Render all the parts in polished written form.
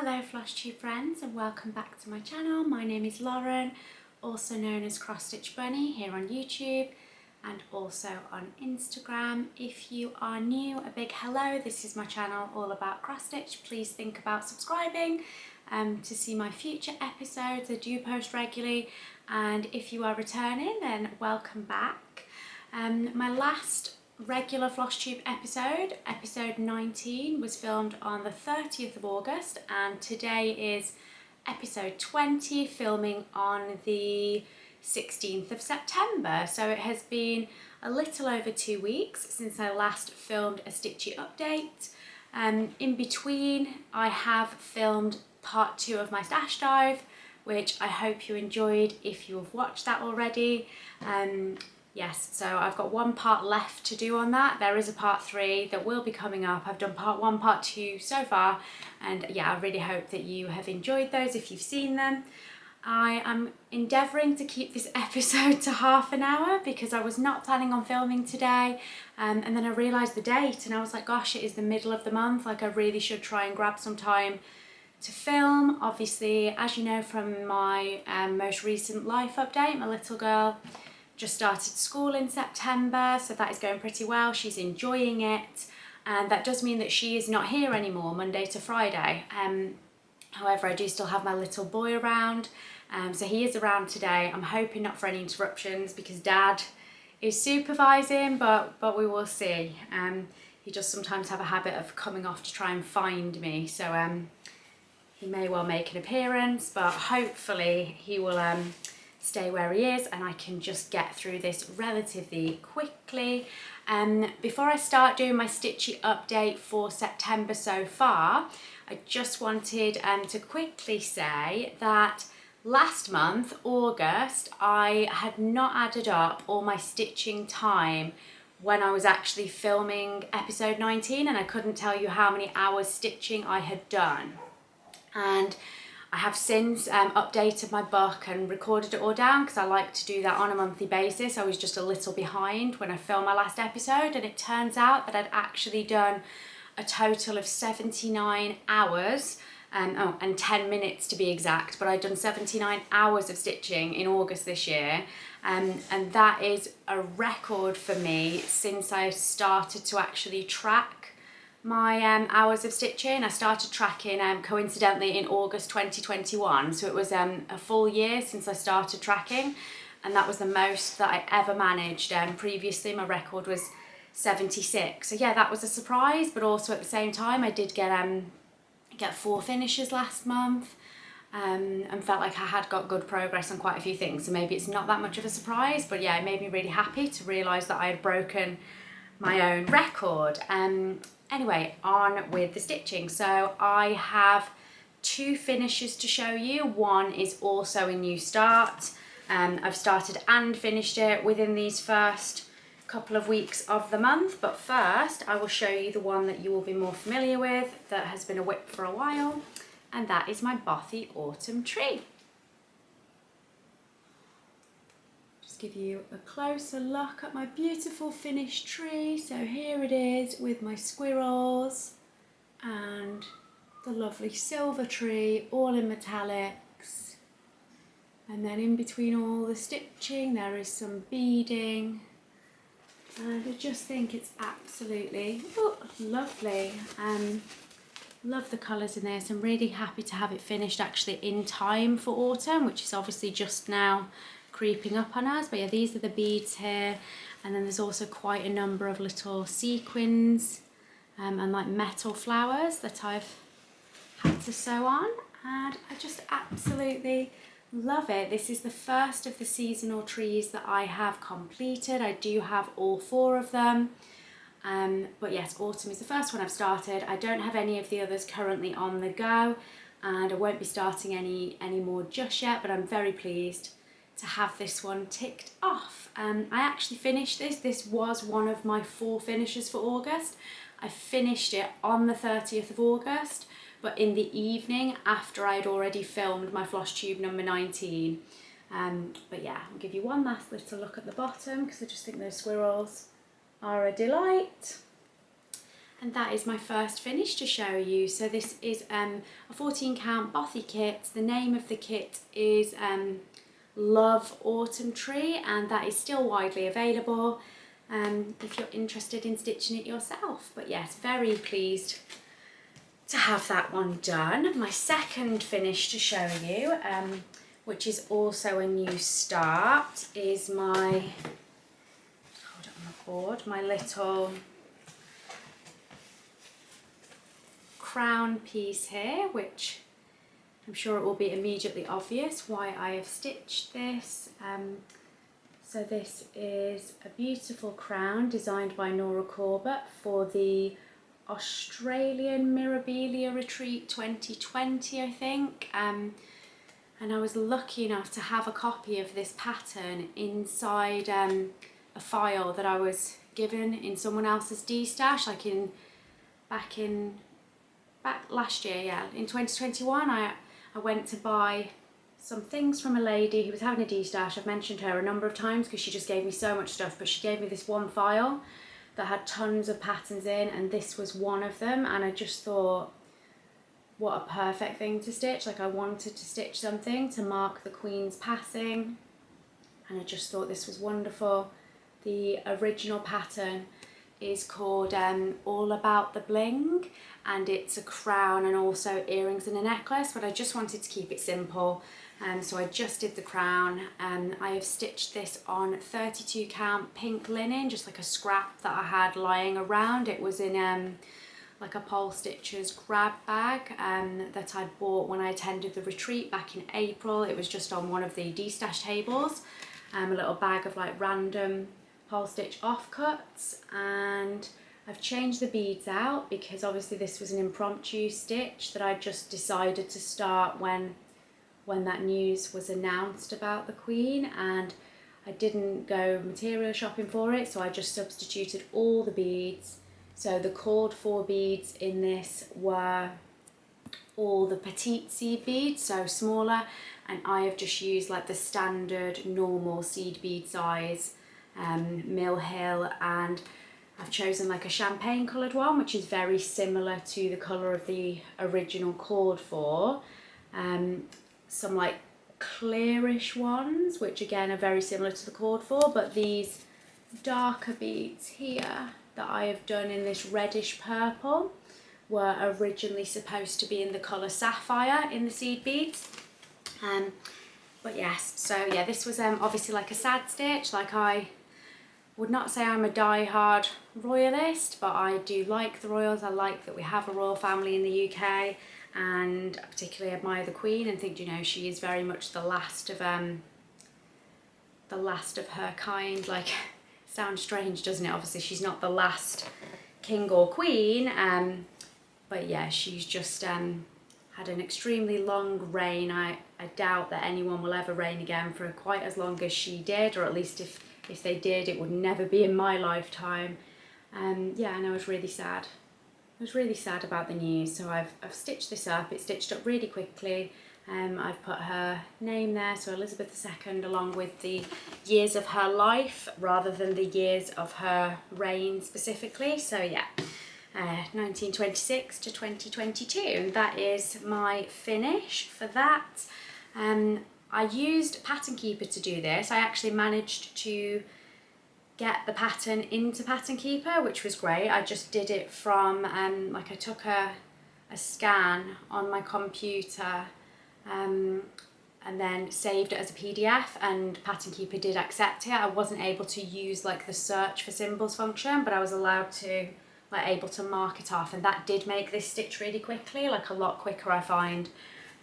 Hello Flosstube friends and welcome back to my channel. My name is Lauren, also known as Cross-Stitch Bunny here on YouTube and also on Instagram. If you are new, a big hello. This is my channel all about cross-stitch. Please think about subscribing to see my future episodes. I do post regularly, and if you are returning then welcome back. My last regular Flosstube episode, episode 19, was filmed on the 30th of August, and today is episode 20, filming on the 16th of September. So it has been a little over 2 weeks since I last filmed a Stitchy update. In between, I have filmed part 2 of my stash dive, which I hope you enjoyed if you have watched that already. Yes, so I've got one part left to do on that. There is a part 3 that will be coming up. I've done part 1, part 2 so far, and yeah, I really hope that you have enjoyed those if you've seen them. I am endeavouring to keep this episode to half an hour because I was not planning on filming today, and then I realised the date and I was like, gosh, it is the middle of the month, like I really should try and grab some time to film. Obviously, as you know from my most recent life update, my little girl just started school in September, so that is going pretty well. She's enjoying it, and that does mean that she is not here anymore Monday to Friday. However, I do still have my little boy around, so he is around today. I'm hoping not for any interruptions because Dad is supervising, but we will see. He does sometimes have a habit of coming off to try and find me, so he may well make an appearance, but hopefully he will stay where he is and I can just get through this relatively quickly. Before I start doing my Stitchy update for September so far, I just wanted to quickly say that last month, August, I had not added up all my stitching time when I was actually filming episode 19, and I couldn't tell you how many hours stitching I had done. And I have since updated my book and recorded it all down because I like to do that on a monthly basis. I was just a little behind when I filmed my last episode, and it turns out that I'd actually done a total of 79 hours and 10 minutes to be exact, but I'd done 79 hours of stitching in August this year, and that is a record for me since I started to actually track my hours of stitching. I started tracking coincidentally in August 2021, so it was a full year since I started tracking, and that was the most that I ever managed. Previously my record was 76, so yeah, that was a surprise, but also at the same time I did get 4 finishes last month, and felt like I had got good progress on quite a few things, so maybe it's not that much of a surprise, but yeah, it made me really happy to realise that I had broken my own record. Anyway, on with the stitching. So I have 2 finishes to show you. One is also a new start. I've started and finished it within these first couple of weeks of the month, but first I will show you the one that you will be more familiar with, that has been a whip for a while, and that is my Bothy autumn tree. Give you a closer look at my beautiful finished tree. So here it is with my squirrels and the lovely silver tree, all in metallics, and then in between all the stitching there is some beading, and I just think it's absolutely lovely. Love the colours in this. I'm really happy to have it finished actually in time for autumn, which is obviously just now creeping up on us. But yeah, these are the beads here, and then there's also quite a number of little sequins and like metal flowers that I've had to sew on, and I just absolutely love it. This is the first of the seasonal trees that I have completed. I do have all 4 of them, but yes, autumn is the first one I've started. I don't have any of the others currently on the go, and I won't be starting any more just yet, but I'm very pleased to have this one ticked off. I actually finished this. This was one of my 4 finishes for August. I finished it on the 30th of August, but in the evening after I'd already filmed my Flosstube number 19. But yeah, I'll give you one last little look at the bottom because I just think those squirrels are a delight. And that is my first finish to show you. So this is a 14 count Bothy kit. The name of the kit is Love Autumn Tree, and that is still widely available if you're interested in stitching it yourself. But yes, very pleased to have that one done. My second finish to show you, which is also a new start, is my, hold it on the board, my little crown piece here, which I'm sure it will be immediately obvious why I have stitched this. So this is a beautiful crown designed by Nora Corbett for the Australian Mirabilia Retreat 2020, I think. And I was lucky enough to have a copy of this pattern inside a file that I was given in someone else's D-stash, like back last year, yeah, in 2021. I went to buy some things from a lady who was having a D-stash. I've mentioned her a number of times because she just gave me so much stuff, but she gave me this one file that had tons of patterns in, and this was one of them, and I just thought, what a perfect thing to stitch. Like, I wanted to stitch something to mark the Queen's passing, and I just thought this was wonderful. The original pattern is called All About The Bling, and it's a crown and also earrings and a necklace, but I just wanted to keep it simple, so I just did the crown. I have stitched this on 32 count pink linen, just like a scrap that I had lying around. It was in like a Pole Stitchers grab bag that I bought when I attended the retreat back in April. It was just on one of the D-stash tables, a little bag of like random Pole Stitch offcuts, and I've changed the beads out because obviously this was an impromptu stitch that I just decided to start when that news was announced about the Queen, and I didn't go material shopping for it, so I just substituted all the beads. So the called for beads in this were all the petite seed beads, so smaller, and I have just used like the standard normal seed bead size Mill Hill, and I've chosen like a champagne coloured one, which is very similar to the colour of the original called for. Some like clearish ones, which again are very similar to the called for, but these darker beads here that I have done in this reddish purple were originally supposed to be in the colour sapphire in the seed beads. But yes, so yeah, this was obviously like a sad stitch. Like, I would not say I'm a die-hard royalist, but I do like the royals. I like that we have a royal family in the UK, and I particularly admire the Queen and think, you know, she is very much the last of her kind. Like, sounds strange, doesn't it? Obviously she's not the last king or queen, but yeah, she's just had an extremely long reign. I doubt that anyone will ever reign again for quite as long as she did, or at least if they did, it would never be in my lifetime. Yeah, and I was really sad. I was really sad about the news, so I've stitched this up. It's stitched up really quickly. I've put her name there, so Elizabeth II, along with the years of her life rather than the years of her reign specifically. So yeah, 1926 to 2022, and that is my finish for that. I used Pattern Keeper to do this. I actually managed to get the pattern into Pattern Keeper, which was great. I just did it from, like, I took a scan on my computer and then saved it as a PDF, and Pattern Keeper did accept it. I wasn't able to use like the search for symbols function, but I was allowed to, like, able to mark it off, and that did make this stitch really quickly, like a lot quicker I find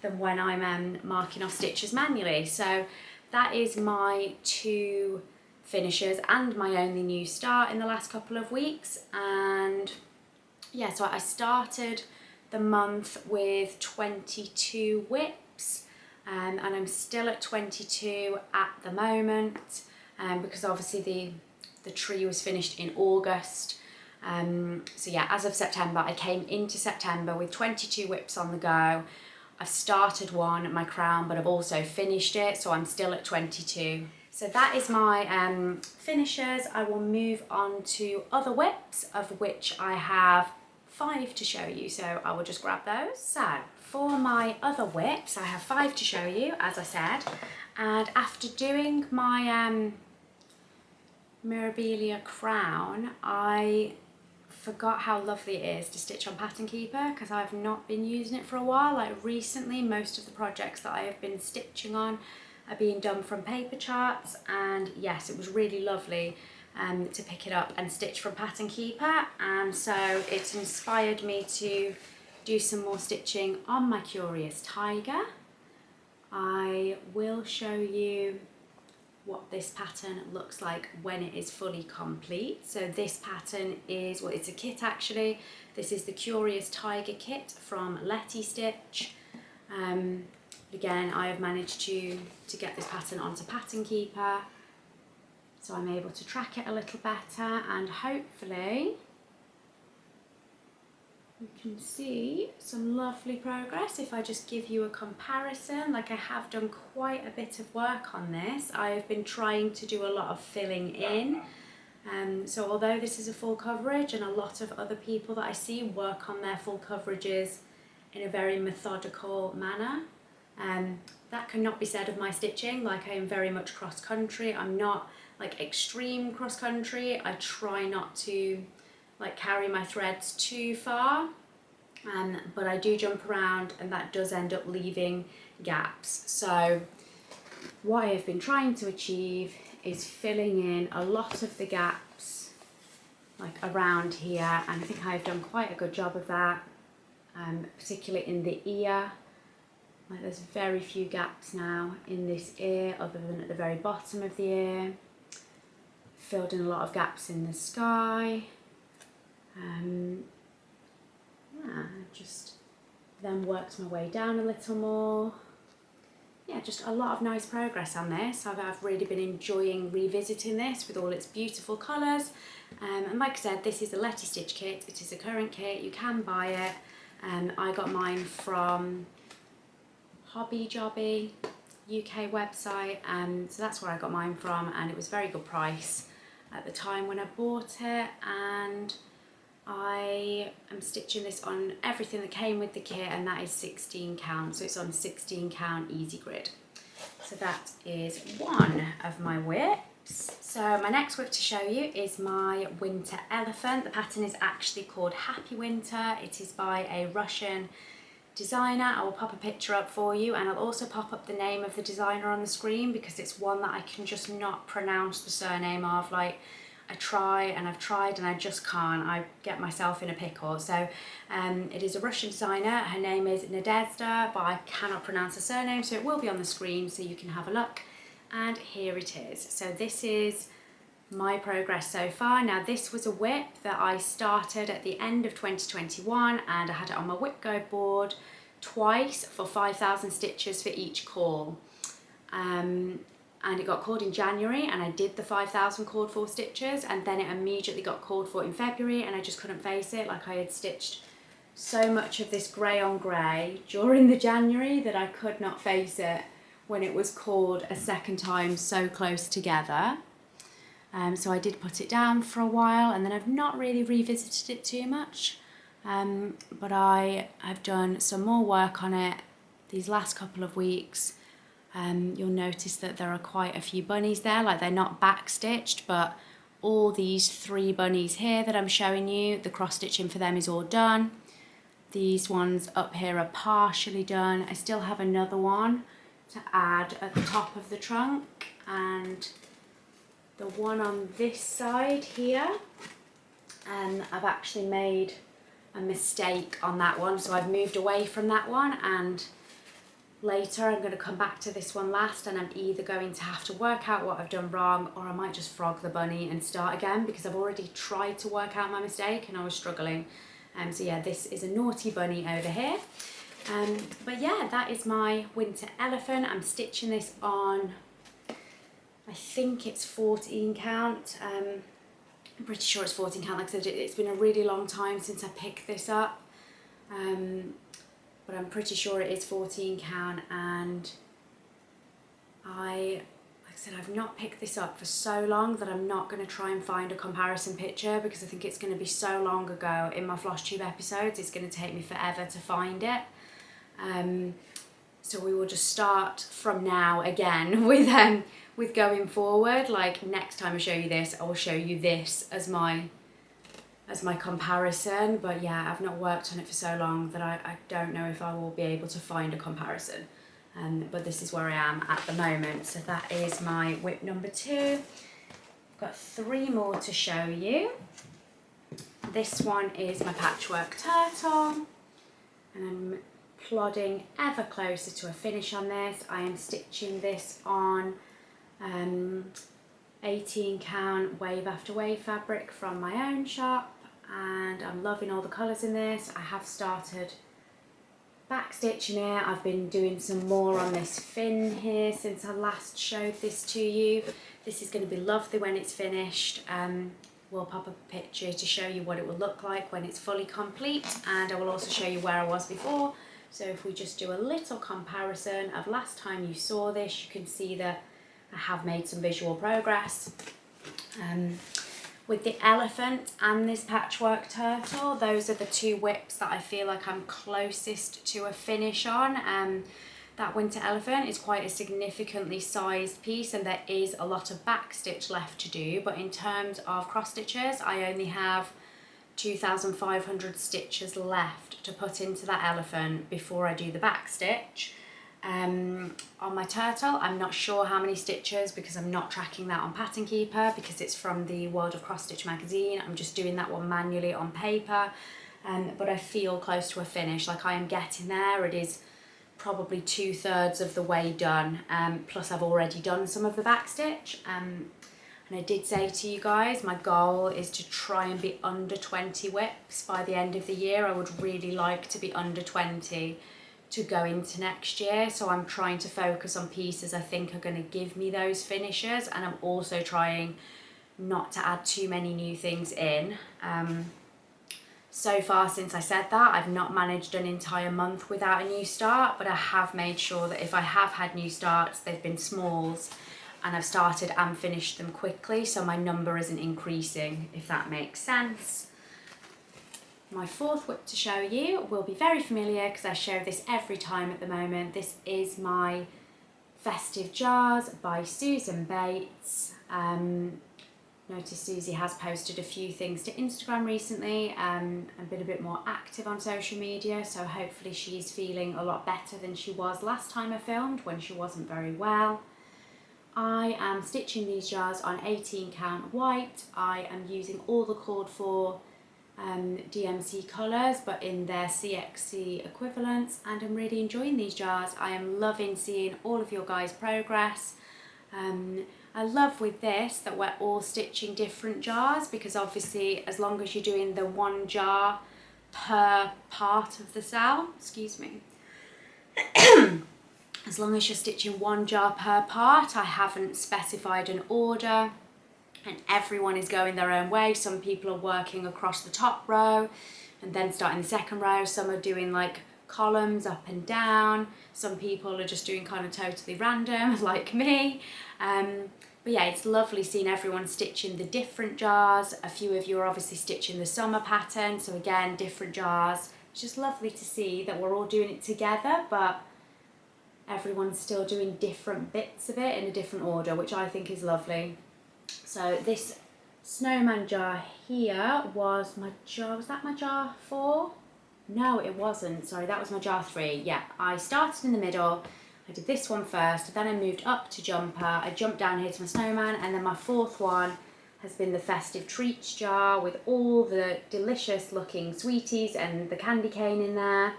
than when I'm marking off stitches manually. So that is my two finishes and my only new start in the last couple of weeks. And yeah, so I started the month with 22 whips, and I'm still at 22 at the moment, because obviously the tree was finished in August. So yeah, as of September, I came into September with 22 whips on the go. I've started one, my crown, but I've also finished it, so I'm still at 22. So that is my finishers. I will move on to other whips, of which I have 5 to show you, so I will just grab those. So for my other whips, I have 5 to show you, as I said, and after doing my Mirabilia crown, I forgot how lovely it is to stitch on Pattern Keeper because I've not been using it for a while. Like recently, most of the projects that I have been stitching on are being done from paper charts, and yes, it was really lovely to pick it up and stitch from Pattern Keeper, and so it's inspired me to do some more stitching on my Curious Tiger. I will show you what this pattern looks like when it is fully complete. So this pattern is, well, it's a kit actually. This is the Curious Tiger kit from Letistitch. Again, I have managed to get this pattern onto Pattern Keeper, so I'm able to track it a little better, and hopefully you can see some lovely progress. If I just give you a comparison, like I have done quite a bit of work on this. I have been trying to do a lot of filling in. So although this is a full coverage, and a lot of other people that I see work on their full coverages in a very methodical manner, that cannot be said of my stitching. Like I am very much cross country. I'm not like extreme cross country. I try not to like carry my threads too far, but I do jump around, and that does end up leaving gaps. So what I have been trying to achieve is filling in a lot of the gaps like around here, and I think I've done quite a good job of that, particularly in the ear. Like there's very few gaps now in this ear other than at the very bottom of the ear. Filled in a lot of gaps in the sky. Yeah, just then worked my way down a little more. Yeah, just a lot of nice progress on this. I've really been enjoying revisiting this with all its beautiful colours. And like I said, this is a Letistitch kit. It is a current kit, you can buy it. I got mine from Hobby Jobby UK website, so that's where I got mine from, and it was a very good price at the time when I bought it, and I am stitching this on everything that came with the kit, and that is 16 count, so it's on 16 count easy grid. So that is one of my whips. So my next whip to show you is my Winter Elephant. The pattern is actually called Happy Winter. It is by a Russian designer. I will pop a picture up for you, and I'll also pop up the name of the designer on the screen because it's one that I can just not pronounce the surname of. Like I try and I've tried and I just can't. I get myself in a pickle. So it is a Russian designer. Her name is Nadezhda, but I cannot pronounce her surname, so it will be on the screen so you can have a look. And here it is. So this is my progress so far. Now this was a whip that I started at the end of 2021, and I had it on my whip guide board twice for 5,000 stitches for each call, and it got called in January, and I did the 5,000 called for stitches, and then it immediately got called for in February, and I just couldn't face it. Like I had stitched so much of this grey on grey during the January that I could not face it when it was called a second time so close together. So I did put it down for a while, and then I've not really revisited it too much, but I have done some more work on it these last couple of weeks. You'll notice that there are quite a few bunnies there, like they're not back stitched, but all these 3 bunnies here that I'm showing you, the cross stitching for them is all done. These ones up here are partially done. I still have another one to add at the top of the trunk, and the one on this side here, I've actually made a mistake on that one, so I've moved away from that one, and later I'm going to come back to this one last, and I'm either going to have to work out what I've done wrong, or I might just frog the bunny and start again because I've already tried to work out my mistake and I was struggling. So yeah, this is a naughty bunny over here. But yeah, that is my Winter Elephant. I'm stitching this on, I think it's 14 count. I'm pretty sure it's 14 count. Like I said, it's been a really long time since I picked this up, but I'm pretty sure it is 14 count, and like I said, I've not picked this up for so long that I'm not going to try and find a comparison picture, because I think it's going to be so long ago in my Flosstube episodes, it's going to take me forever to find it. So we will just start from now again with going forward. Like next time I show you this, I will show you this as my comparison. But yeah, I've not worked on it for so long that I don't know if I will be able to find a comparison. But this is where I am at the moment. So that is my whip number 2. I've got 3 more to show you. This one is my Patchwork Turtle, and I'm plodding ever closer to a finish on this. I am stitching this on 18 count wave after wave fabric from my own shop, and I'm loving all the colours in this. I have started back stitching it. I've been doing some more on this fin here since I last showed this to you. This is going to be lovely when it's finished. We'll pop up a picture to show you what it will look like when it's fully complete, and I will also show you where I was before. So if we just do a little comparison of last time you saw this, you can see that I have made some visual progress. With the elephant and this Patchwork Turtle, those are the 2 whips that I feel like I'm closest to a finish on. That winter elephant is quite a significantly sized piece, and there is a lot of back stitch left to do, but in terms of cross stitches, I only have 2,500 stitches left to put into that elephant before I do the back stitch. On my turtle, I'm not sure how many stitches, because I'm not tracking that on Pattern Keeper, because it's from the World of Cross Stitch magazine. I'm just doing that one manually on paper, but I feel close to a finish. Like I am getting there. It is probably 2/3 of the way done, plus I've already done some of the back stitch. And I did say to you guys, my goal is to try and be under 20 whips by the end of the year. I would really like to be under 20 to go into next year. So I'm trying to focus on pieces I think are going to give me those finishes, and I'm also trying not to add too many new things in. So far since I said that, I've not managed an entire month without a new start, but I have made sure that if I have had new starts, they've been smalls, and I've started and finished them quickly, so my number isn't increasing, if that makes sense. My 4th whip to show you will be very familiar because I show this every time at the moment. This is my Festive Jars by Susan Bates. Notice Susie has posted a few things to Instagram recently and been a bit more active on social media, so hopefully she's feeling a lot better than she was last time I filmed when she wasn't very well. I am stitching these jars on 18 count white. I am using all the called for DMC colours, but in their CXC equivalents, and I'm really enjoying these jars. I am loving seeing all of your guys' progress. I love with this that we're all stitching different jars, because obviously as long as you're doing the 1 jar per part of the cell, excuse me, as long as you're stitching 1 jar per part, I haven't specified an order, and everyone is going their own way. Some people are working across the top row and then starting the second row. Some are doing like columns up and down. Some people are just doing kind of totally random like me. But yeah, it's lovely seeing everyone stitching the different jars. A few of you are obviously stitching the summer pattern, so again, different jars. It's just lovely to see that we're all doing it together, but everyone's still doing different bits of it in a different order, which I think is lovely. So this snowman jar here was my jar, was that my jar 4? No, it wasn't, sorry, that was my jar 3. Yeah, I started in the middle, I did this one first, then I moved up to jumper, I jumped down here to my snowman, and then my 4th one has been the festive treats jar with all the delicious looking sweeties and the candy cane in there.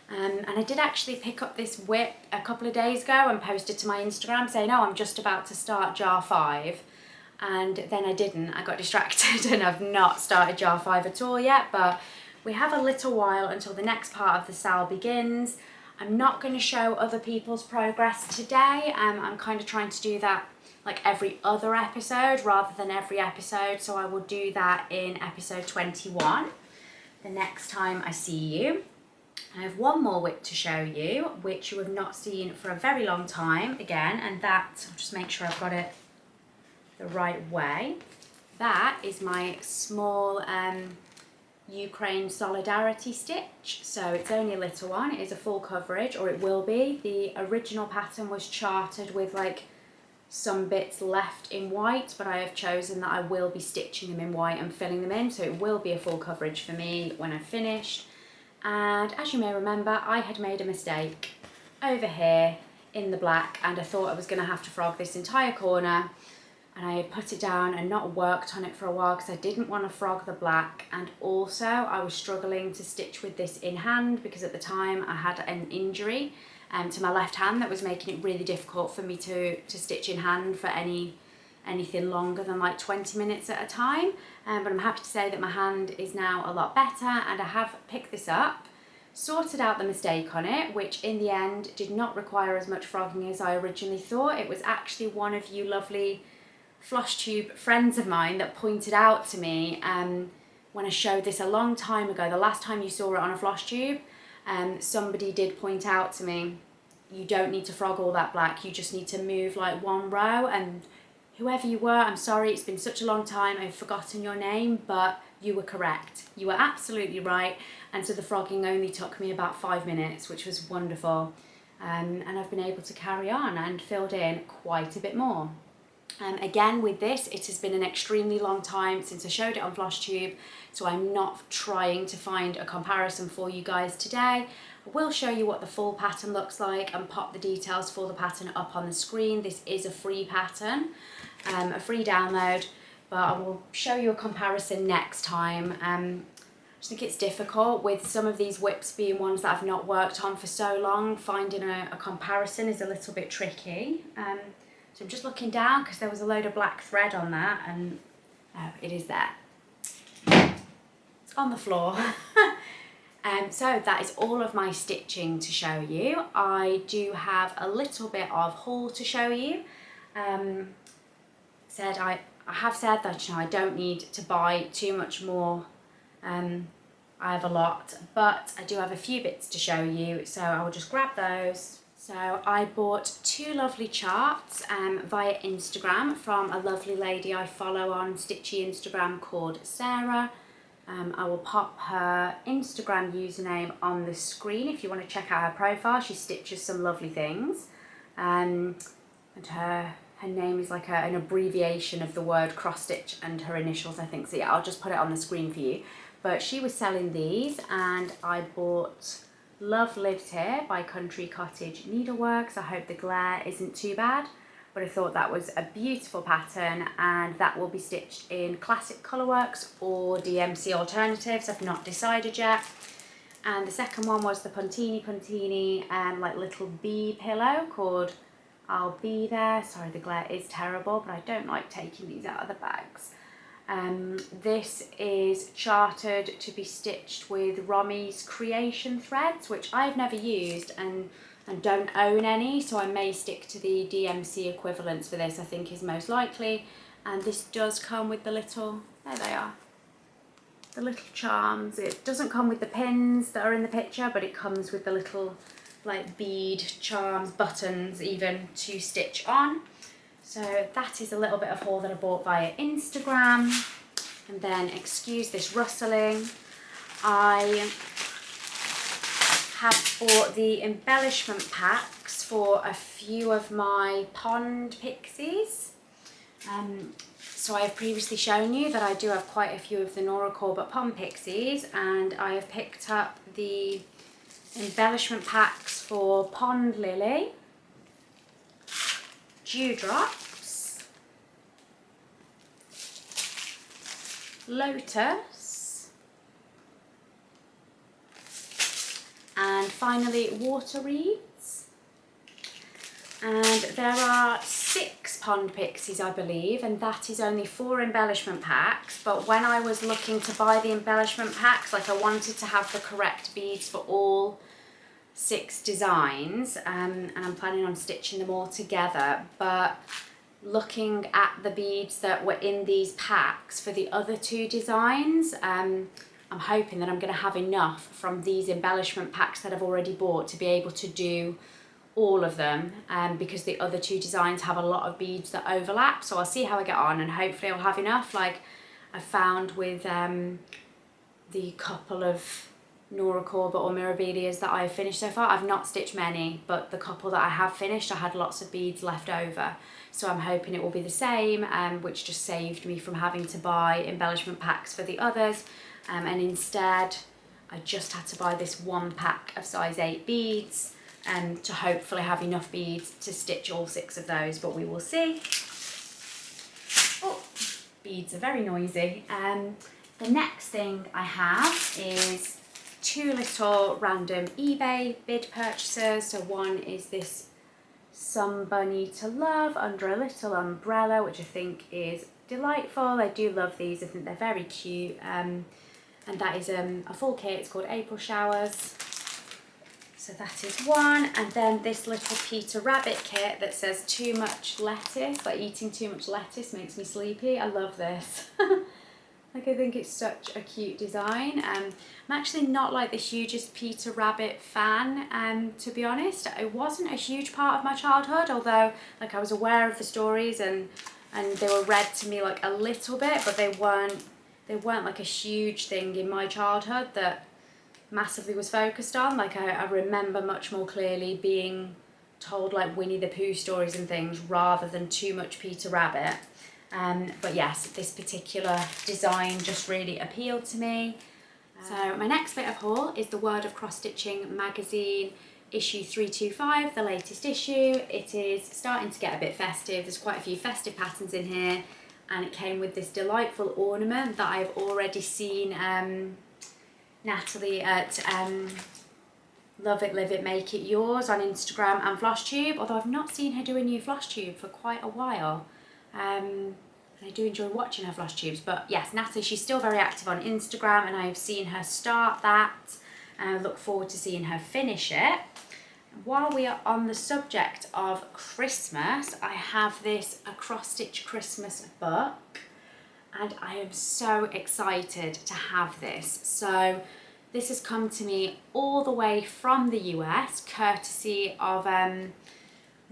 And I did actually pick up this whip a couple of days ago and posted to my Instagram saying, oh, I'm just about to start jar 5. And then I didn't, I got distracted and I've not started jar 5 at all yet, but we have a little while until the next part of the sale begins. I'm not going to show other people's progress today. I'm kind of trying to do that like every other episode rather than every episode, so I will do that in episode 21, the next time I see you. I have one more whip to show you, which you have not seen for a very long time again, and that, I'll just make sure I've got it the right way. That is my small Ukraine Solidarity stitch. So it's only a little one, it is a full coverage, or it will be. The original pattern was charted with like some bits left in white, but I have chosen that I will be stitching them in white and filling them in, so it will be a full coverage for me when I've finished. And as you may remember, I had made a mistake over here in the black, and I thought I was going to have to frog this entire corner, and I had put it down and not worked on it for a while because I didn't want to frog the black, and also I was struggling to stitch with this in hand because at the time I had an injury to my left hand that was making it really difficult for me to stitch in hand for anything longer than like 20 minutes at a time. But I'm happy to say that my hand is now a lot better, and I have picked this up, sorted out the mistake on it, which in the end did not require as much frogging as I originally thought. It was actually one of you lovely Flosstube friends of mine that pointed out to me when I showed this a long time ago, the last time you saw it on a Flosstube, somebody did point out to me, you don't need to frog all that black, you just need to move like one row. And whoever you were, I'm sorry, it's been such a long time, I've forgotten your name, but you were correct. You were absolutely right. And so the frogging only took me about 5 minutes, which was wonderful. And I've been able to carry on and filled in quite a bit more. Again, with this, it has been an extremely long time since I showed it on Flosstube, so I'm not trying to find a comparison for you guys today. I will show you what the full pattern looks like and pop the details for the pattern up on the screen. This is a free pattern, a free download, but I will show you a comparison next time. I just think it's difficult with some of these whips being ones that I've not worked on for so long. Finding a comparison is a little bit tricky. So I'm just looking down because there was a load of black thread on that, and it is there. It's on the floor. So that is all of my stitching to show you. I do have a little bit of haul to show you. I have said that, you know, I don't need to buy too much more. I have a lot, but I do have a few bits to show you, so I will just grab those. So I bought 2 lovely charts via Instagram from a lovely lady I follow on Stitchy Instagram called Sarah. I will pop her Instagram username on the screen if you want to check out her profile. She stitches some lovely things. And her name is like an abbreviation of the word cross stitch and her initials, I think. So yeah, I'll just put it on the screen for you. But she was selling these, and I bought Love Lives Here by Country Cottage Needleworks. I hope the glare isn't too bad, but I thought that was a beautiful pattern, and that will be stitched in Classic Colourworks or DMC Alternatives. I've not decided yet. And the second one was the Puntini like little bee pillow called I'll Be There. Sorry, the glare is terrible, but I don't like taking these out of the bags. This is chartered to be stitched with Romy's Creation threads, which I've never used and don't own any, so I may stick to the DMC equivalents for this, I think is most likely. And this does come with the little, there they are, the little charms. It doesn't come with the pins that are in the picture, but it comes with the little like bead charms, buttons even, to stitch on. So that is a little bit of haul that I bought via Instagram. And then, excuse this rustling, I have bought the embellishment packs for a few of my pond pixies. So I have previously shown you that I do have quite a few of the Nora Corbett pond pixies, and I have picked up the embellishment packs for Pond Lily, Dewdrops, Lotus, and finally Water Reeds. And there are 6 pond pixies, I believe, and that is only 4 embellishment packs. But when I was looking to buy the embellishment packs, like, I wanted to have the correct beads for all 6 designs, and I'm planning on stitching them all together. But looking at the beads that were in these packs for the other 2 designs, I'm hoping that I'm going to have enough from these embellishment packs that I've already bought to be able to do all of them, because the other two designs have a lot of beads that overlap. So I'll see how I get on, and hopefully I'll have enough. Like I found with the couple of Nora Corbett or Mirabilias that I've finished so far, I've not stitched many, but the couple that I have finished, I had lots of beads left over. So I'm hoping it will be the same, which just saved me from having to buy embellishment packs for the others. And instead, I just had to buy this one pack of size 8 beads to hopefully have enough beads to stitch all 6 of those, but we will see. Oh, beads are very noisy. The next thing I have is 2 little random eBay bid purchases. So one is this Some Bunny to Love under a little umbrella, which I think is delightful. I do love these, I think they're very cute. And that is a full kit, it's called April Showers. So that is one. And then this little Peter Rabbit kit that says too much lettuce, like eating too much lettuce makes me sleepy. I love this. Like, I think it's such a cute design. I'm actually not like the hugest Peter Rabbit fan, to be honest. It wasn't a huge part of my childhood, although like I was aware of the stories and they were read to me like a little bit, but they weren't like a huge thing in my childhood that massively was focused on. Like I remember much more clearly being told like Winnie the Pooh stories and things rather than too much Peter Rabbit. But yes, this particular design just really appealed to me. So my next bit of haul is the World of Cross Stitching magazine, issue 325, the latest issue. It is starting to get a bit festive. There's quite a few festive patterns in here, and it came with this delightful ornament that I've already seen Natalie at Love It, Live It, Make It Yours on Instagram and Flosstube, although I've not seen her do a new Flosstube for quite a while. And I do enjoy watching her Flosstubes, but yes, Natalie, she's still very active on Instagram, and I've seen her start that, and I look forward to seeing her finish it. While we are on the subject of Christmas, I have this A Cross Stitch Christmas book, and I am so excited to have this. So this has come to me all the way from the US, courtesy of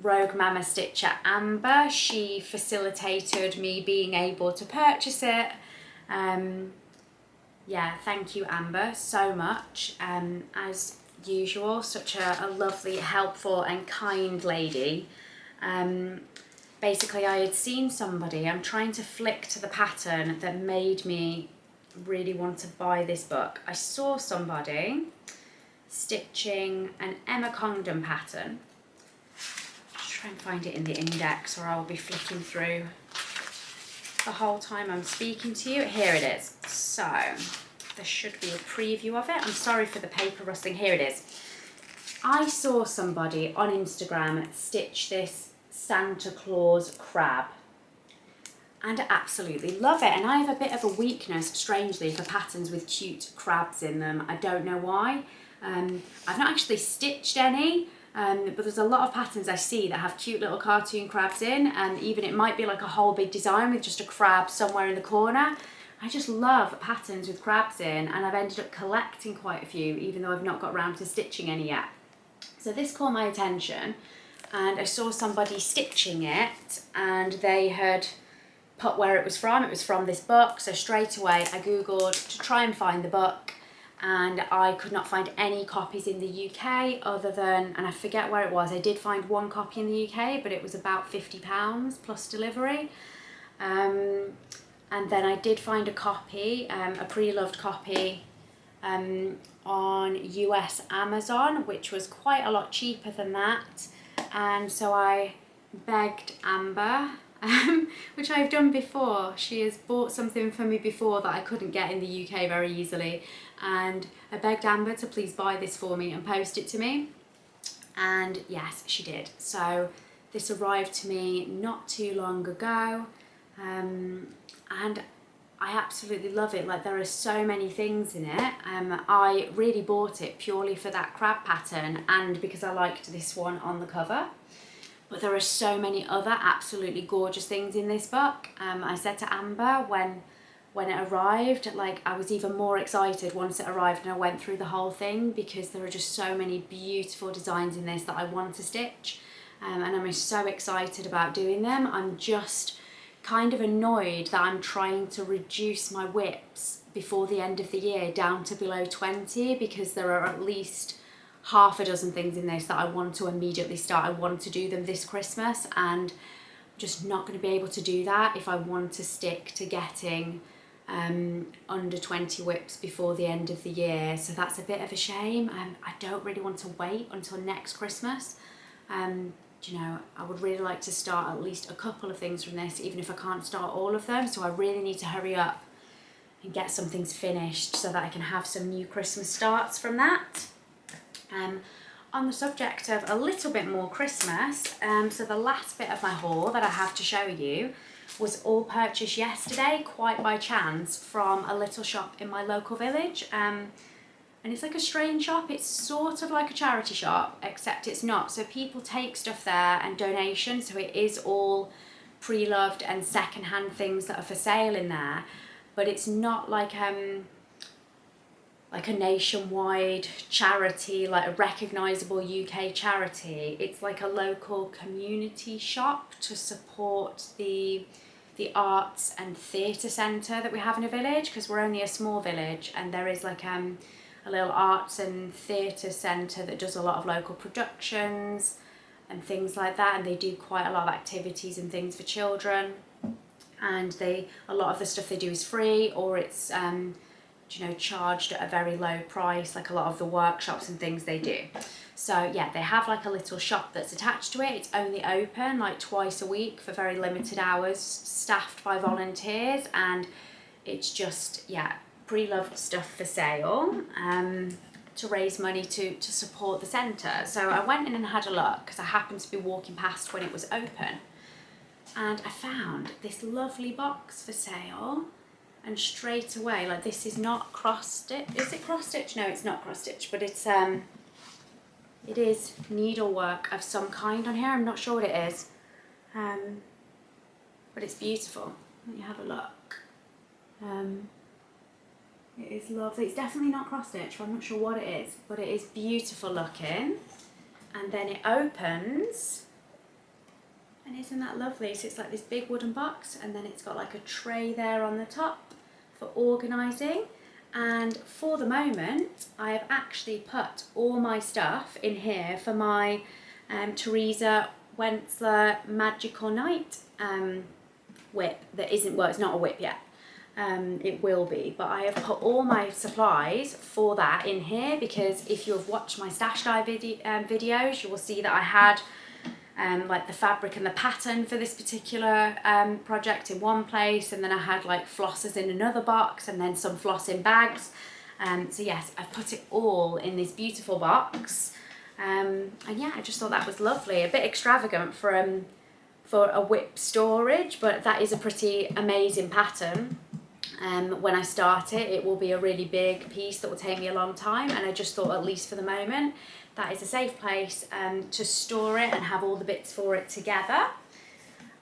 Rogue Mama Stitcher Amber. She facilitated me being able to purchase it. Yeah, thank you Amber so much. As usual, such a lovely, helpful and kind lady. Basically I had seen somebody, I'm trying to flick to the pattern that made me really want to buy this book. I saw somebody stitching an Emma Congdon pattern. Try and find it in the index, or I'll be flicking through the whole time I'm speaking to you. Here it is. So there should be a preview of it. I'm sorry for the paper rustling. Here it is. I saw somebody on Instagram stitch this Santa Claus crab, and I absolutely love it. And I have a bit of a weakness, strangely, for patterns with cute crabs in them. I don't know why. I've not actually stitched any. But there's a lot of patterns I see that have cute little cartoon crabs in, and even it might be like a whole big design with just a crab somewhere in the corner. I just love patterns with crabs in, and I've ended up collecting quite a few, even though I've not got around to stitching any yet. So this caught my attention, and I saw somebody stitching it, and they had put where it was from. It was from this book, so straight away I googled to try and find the book, and I could not find any copies in the UK other than, and I forget where it was, I did find one copy in the UK, but it was about £50 plus delivery. And then I did find a copy, a pre-loved copy on US Amazon, which was quite a lot cheaper than that. And so I begged Amber, which I've done before. She has bought something for me before that I couldn't get in the UK very easily, and I begged Amber to please buy this for me and post it to me, and yes, she did. So this arrived to me not too long ago, and I absolutely love it. Like, there are so many things in it. I really bought it purely for that crab pattern and because I liked this one on the cover. But there are so many other absolutely gorgeous things in this book. I said to Amber when when it arrived, like I was even more excited once it arrived and I went through the whole thing, because there are just so many beautiful designs in this that I want to stitch, and I'm so excited about doing them. I'm just kind of annoyed that I'm trying to reduce my whips before the end of the year down to below 20, because there are at least half a dozen things in this that I want to immediately start. I want to do them this Christmas, and I'm just not going to be able to do that if I want to stick to getting under 20 whips before the end of the year. So that's a bit of a shame. I don't really want to wait until next Christmas. You know, I would really like to start at least a couple of things from this, even if I can't start all of them. So I really need to hurry up and get some things finished so that I can have some new Christmas starts from that. On the subject of a little bit more Christmas, so the last bit of my haul that I have to show you was all purchased yesterday, quite by chance, from a little shop in my local village. And it's like a strange shop. It's sort of like a charity shop, except it's not. So people take stuff there and donation, so it is all pre-loved and second-hand things that are for sale in there. But it's not like a nationwide charity, like a recognisable UK charity. It's like a local community shop to support the arts and theatre centre that we have in a village, because we're only a small village, and there is like a little arts and theatre centre that does a lot of local productions and things like that, and they do quite a lot of activities and things for children, and a lot of the stuff they do is free, or it's you know, charged at a very low price, like a lot of the workshops and things they do. So yeah, they have like a little shop that's attached to it. It's only open like twice a week for very limited hours, staffed by volunteers, and it's just, yeah, pre-loved stuff for sale to raise money to support the centre. So I went in and had a look because I happened to be walking past when it was open, and I found this lovely box for sale. And straight away, like, this is not cross stitch. Is it cross stitch? No, it's not cross stitch, but it is needlework of some kind on here. I'm not sure what it is, but it's beautiful. Let me have a look. It is lovely. It's definitely not cross stitch, but I'm not sure what it is, but it is beautiful looking. And then it opens. And isn't that lovely? So it's like this big wooden box, and then it's got like a tray there on the top for organising. And for the moment, I have actually put all my stuff in here for my Teresa Wentzler Magical Night whip that isn't, well, it's not a whip yet. It will be, but I have put all my supplies for that in here, because if you have watched my stash dive videos, you will see that I had like the fabric and the pattern for this particular project in one place, and then I had like flosses in another box, and then some floss in bags. So yes, I've put it all in this beautiful box, and yeah, I just thought that was lovely. A bit extravagant for a whip storage, but that is a pretty amazing pattern. When I start it, it will be a really big piece that will take me a long time, and I just thought, at least for the moment, that is a safe place to store it and have all the bits for it together.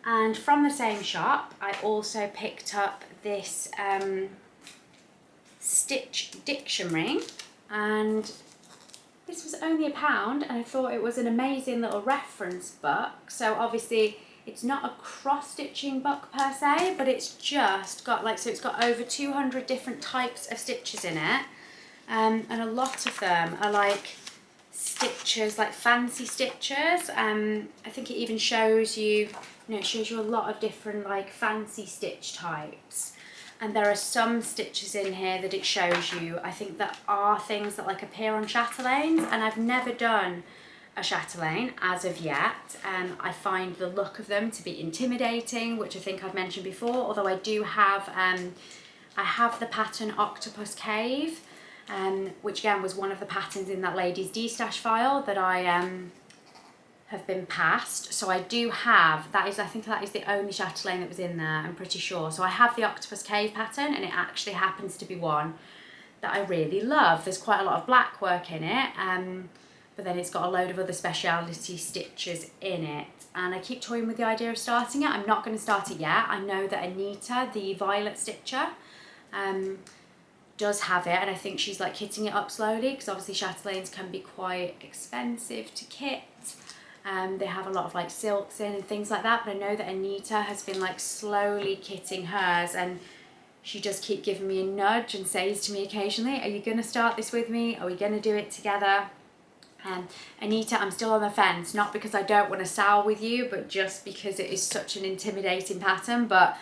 And from the same shop, I also picked up this stitch dictionary, and this was only £1, and I thought it was an amazing little reference book. So obviously it's not a cross-stitching book per se, but it's just got like, so it's got over 200 different types of stitches in it, and a lot of them are like stitches, like fancy stitches. I think it even shows you, it shows you a lot of different like fancy stitch types. And there are some stitches in here that it shows you, I think, that are things that like appear on chatelaines, and I've never done a chatelaine as of yet, and I find the look of them to be intimidating, which I think I've mentioned before, although I do have, I have the pattern Octopus Cave, which again was one of the patterns in that lady's D-stash file that I have been passed. So I do have, that is, I think that is the only chatelaine that was in there, I'm pretty sure. So I have the Octopus Cave pattern, and it actually happens to be one that I really love. There's quite a lot of black work in it, but then it's got a load of other speciality stitches in it. And I keep toying with the idea of starting it. I'm not going to start it yet. I know that Anita, the Violet Stitcher, does have it, and I think she's like kitting it up slowly because obviously chatelaines can be quite expensive to kit. They have a lot of like silks in and things like that, but I know that Anita has been like slowly kitting hers, and she does keep giving me a nudge and says to me occasionally, are you going to start this with me? Are we going to do it together? Anita, I'm still on the fence, not because I don't want to sow with you, but just because it is such an intimidating pattern. But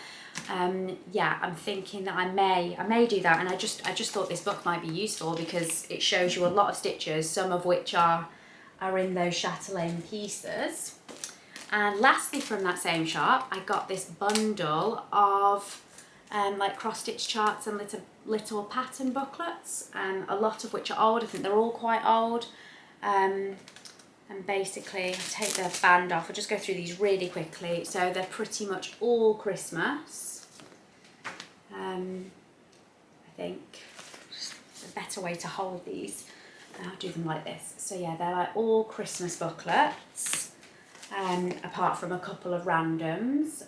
yeah, I'm thinking that I may do that, and I just thought this book might be useful because it shows you a lot of stitches, some of which are in those chatelaine pieces. And lastly, from that same shop, I got this bundle of like cross-stitch charts and little pattern booklets, a lot of which are old. I think they're all quite old. And basically, I'll take the band off. I'll just go through these really quickly. So they're pretty much all Christmas. I think a better way to hold these. I'll do them like this. So yeah, they're like all Christmas booklets, apart from a couple of randoms.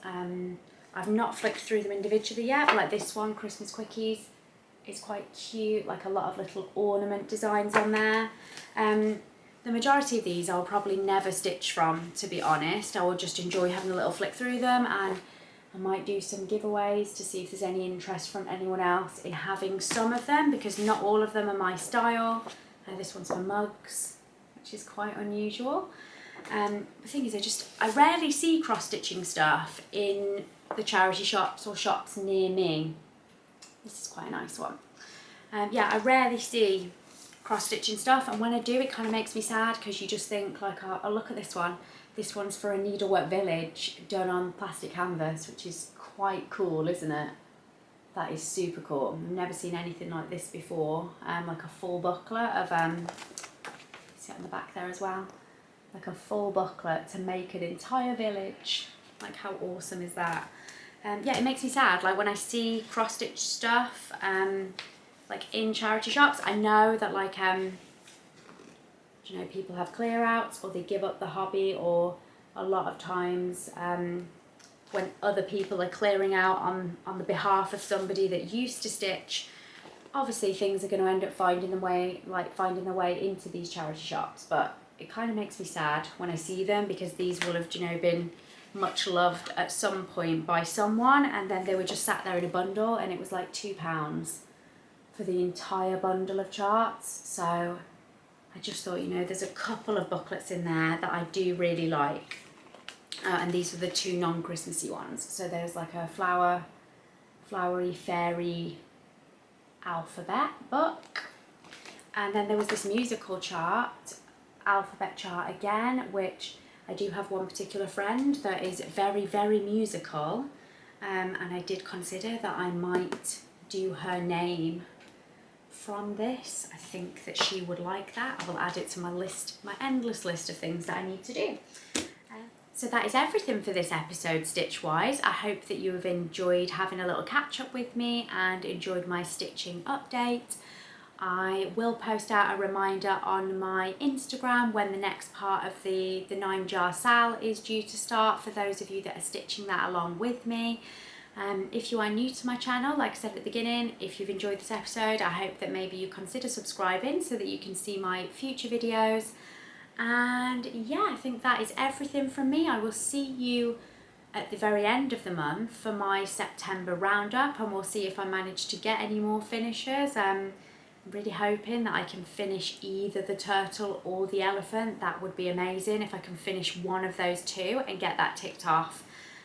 I've not flicked through them individually yet, but like this one, Christmas Quickies, is quite cute, like a lot of little ornament designs on there. The majority of these I'll probably never stitch from, to be honest. I will just enjoy having a little flick through them, and I might do some giveaways to see if there's any interest from anyone else in having some of them, because not all of them are my style. This one's for mugs, which is quite unusual. The thing is, I rarely see cross-stitching stuff in the charity shops or shops near me. This is quite a nice one. Yeah, I rarely see cross-stitching stuff, and when I do, it kind of makes me sad, because you just think like, oh, look at this one. This one's for a needlework village done on plastic canvas, which is quite cool, isn't it? That is super cool. I've never seen anything like this before. Like a full booklet of, see it on the back there as well, like a full booklet to make an entire village. Like, how awesome is that? Yeah, it makes me sad. Like when I see cross-stitch stuff, like in charity shops, I know that like, you know, people have clear outs or they give up the hobby, or a lot of times when other people are clearing out on the behalf of somebody that used to stitch, obviously things are going to end up finding their way into these charity shops. But it kind of makes me sad when I see them, because these will have, you know, been much loved at some point by someone, and then they were just sat there in a bundle, and it was like £2 for the entire bundle of charts. So I just thought, you know, there's a couple of booklets in there that I do really like, and these are the two non-Christmassy ones. So there's like a flowery fairy alphabet book, and then there was this musical chart, alphabet chart again, which I do have one particular friend that is very, very musical, and I did consider that I might do her name from this. I think that she would like that. I will add it to my list, my endless list of things that I need to do. So that is everything for this episode, stitch-wise. I hope that you have enjoyed having a little catch-up with me and enjoyed my stitching update. I will post out a reminder on my Instagram when the next part of the 9-jar sale is due to start, for those of you that are stitching that along with me. If you are new to my channel, like I said at the beginning, if you've enjoyed this episode, I hope that maybe you consider subscribing so that you can see my future videos. And yeah, I think that is everything from me. I will see you at the very end of the month for my September roundup, and we'll see if I manage to get any more finishers. I'm really hoping that I can finish either the turtle or the elephant. That would be amazing. If I can finish one of those two and get that ticked off,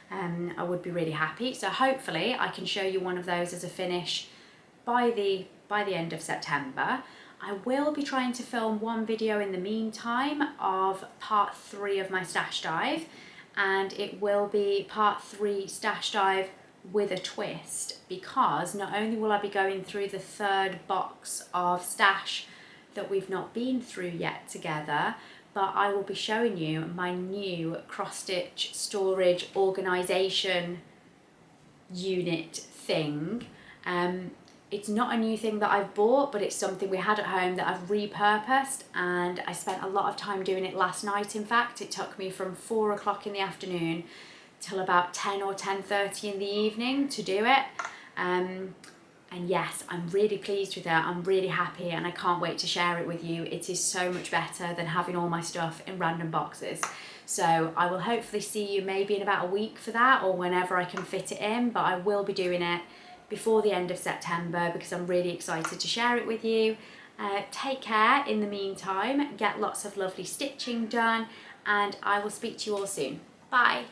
I would be really happy. So hopefully I can show you one of those as a finish by the end of September. I will be trying to film one video in the meantime of part 3 of my stash dive, and it will be part 3 stash dive with a twist, because not only will I be going through the 3rd box of stash that we've not been through yet together, but I will be showing you my new cross-stitch storage organisation unit thing. It's not a new thing that I've bought, but it's something we had at home that I've repurposed, and I spent a lot of time doing it last night. In fact, it took me from 4 o'clock in the afternoon till about 10 or 10:30 in the evening to do it. And yes, I'm really pleased with it, I'm really happy, and I can't wait to share it with you. It is so much better than having all my stuff in random boxes. So I will hopefully see you maybe in about a week for that, or whenever I can fit it in, but I will be doing it before the end of September because I'm really excited to share it with you. Take care in the meantime, get lots of lovely stitching done, and I will speak to you all soon. Bye!